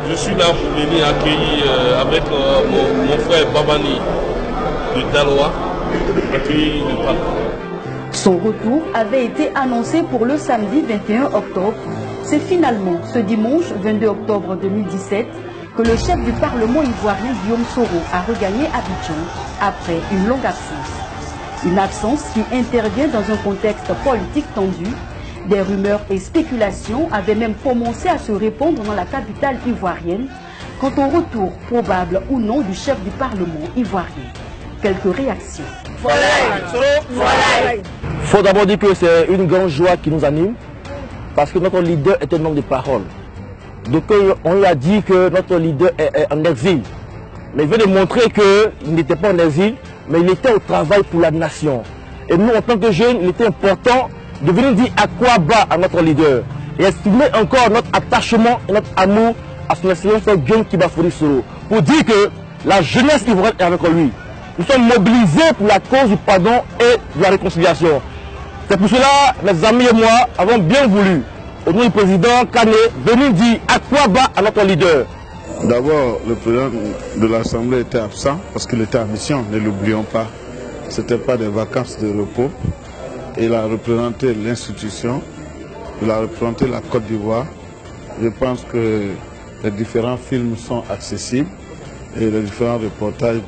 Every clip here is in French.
Je suis là pour venir accueillir avec mon frère Babani de Daloa, accueillir le pape. Son retour avait été annoncé pour le samedi 21 octobre. C'est finalement ce dimanche 22 octobre 2017 que le chef du Parlement ivoirien Guillaume Soro a regagné Abidjan après une longue absence. Une absence qui intervient dans un contexte politique tendu. Des rumeurs et spéculations avaient même commencé à se répandre dans la capitale ivoirienne quant au retour probable ou non du chef du Parlement ivoirien. Quelques réactions. Il faut d'abord dire que c'est une grande joie qui nous anime parce que notre leader est un homme de parole. Donc on lui a dit que notre leader est en exil. Mais il veut démontrer qu'il n'était pas en exil, mais il était au travail pour la nation. Et nous, en tant que jeunes, il était important de venir dire à quoi bas à notre leader et exprimer encore notre attachement et notre amour à son excellence Guillaume Kibafori Soro pour dire que la jeunesse ivoirienne est avec lui. Nous sommes mobilisés pour la cause du pardon et de la réconciliation. C'est pour cela, mes amis et moi avons bien voulu, au nom du président Kane, venir dire à quoi bas à notre leader. D'abord, le président de l'Assemblée était absent parce qu'il était en mission, ne l'oublions pas. Ce n'était pas des vacances de repos. Il a représenté l'institution, il a représenté la Côte d'Ivoire. Je pense que les différents films sont accessibles et les différents reportages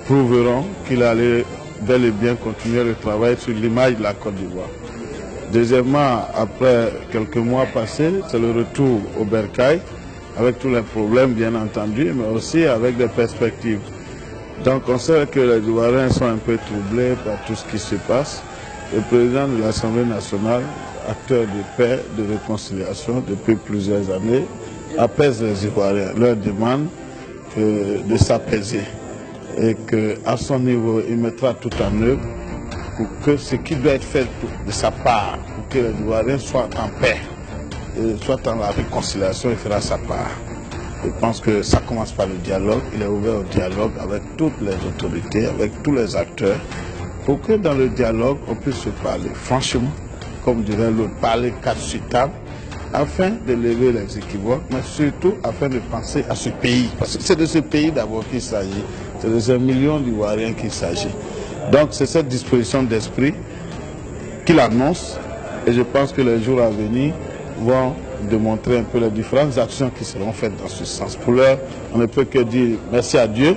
prouveront qu'il allait bel et bien continuer le travail sur l'image de la Côte d'Ivoire. Deuxièmement, après quelques mois passés, c'est le retour au Bercail, avec tous les problèmes bien entendu, mais aussi avec des perspectives. Donc on sait que les Ivoiriens sont un peu troublés par tout ce qui se passe. Le président de l'Assemblée nationale, acteur de paix, de réconciliation depuis plusieurs années, apaise les Ivoiriens, leur demande de s'apaiser et qu'à son niveau, il mettra tout en œuvre pour que ce qui doit être fait de sa part, pour que les Ivoiriens soient en paix, et soient dans la réconciliation, il fera sa part. Je pense que ça commence par le dialogue, il est ouvert au dialogue avec toutes les autorités, avec tous les acteurs, pour que dans le dialogue, on puisse se parler franchement, comme dirait l'autre, parler quatre sur table, afin de lever les équivoques, mais surtout afin de penser à ce pays. Parce que c'est de ce pays d'abord qu'il s'agit, c'est de ces millions d'Ivoiriens qu'il s'agit. Donc c'est cette disposition d'esprit qu'il annonce, et je pense que les jours à venir vont démontrer un peu les différentes actions qui seront faites dans ce sens. Pour l'heure, on ne peut que dire merci à Dieu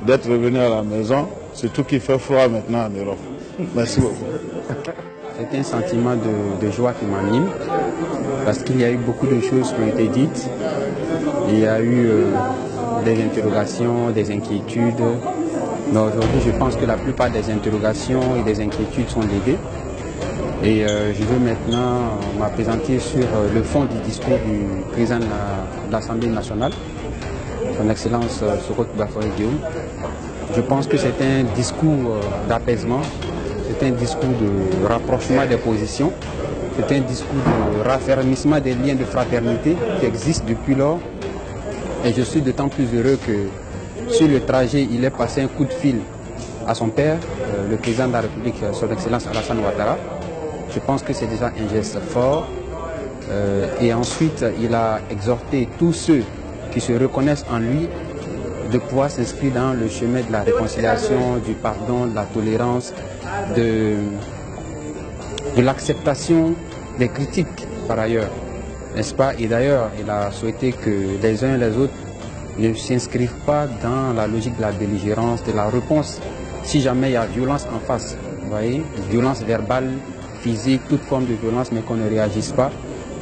d'être revenu à la maison, surtout qu'il fait froid maintenant en Europe. Merci beaucoup. C'est un sentiment de joie qui m'anime, parce qu'il y a eu beaucoup de choses qui ont été dites. Il y a eu des interrogations, des inquiétudes. Mais aujourd'hui, je pense que la plupart des interrogations et des inquiétudes sont levées. Et je veux maintenant m'appesantir sur le fond du discours du président de l'Assemblée nationale, son Excellence Soro Kibafori Guillaume. Je pense que c'est un discours d'apaisement, c'est un discours de rapprochement des positions, c'est un discours de raffermissement des liens de fraternité qui existent depuis lors. Et je suis d'autant plus heureux que sur le trajet, il est passé un coup de fil à son père, le président de la République, son Excellence Alassane Ouattara. Je pense que c'est déjà un geste fort. Et ensuite, il a exhorté tous ceux qui se reconnaissent en lui de pouvoir s'inscrire dans le chemin de la réconciliation, du pardon, de la tolérance, de l'acceptation des critiques par ailleurs, n'est-ce pas? Et d'ailleurs, il a souhaité que les uns et les autres ne s'inscrivent pas dans la logique de la belligérance, de la réponse, si jamais il y a violence en face, vous voyez, violence verbale, physique, toute forme de violence, mais qu'on ne réagisse pas,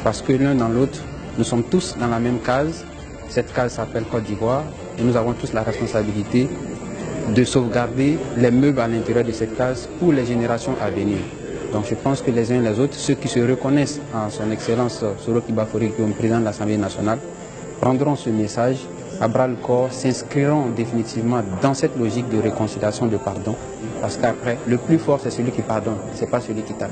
parce que l'un dans l'autre, nous sommes tous dans la même case. Cette case s'appelle Côte d'Ivoire et nous avons tous la responsabilité de sauvegarder les meubles à l'intérieur de cette case pour les générations à venir. Donc je pense que les uns et les autres, ceux qui se reconnaissent en son Excellence Soro Kibafori Guillaume, président de l'Assemblée nationale, prendront ce message à bras le corps, s'inscriront définitivement dans cette logique de réconciliation, de pardon, parce qu'après, le plus fort c'est celui qui pardonne, ce n'est pas celui qui tape.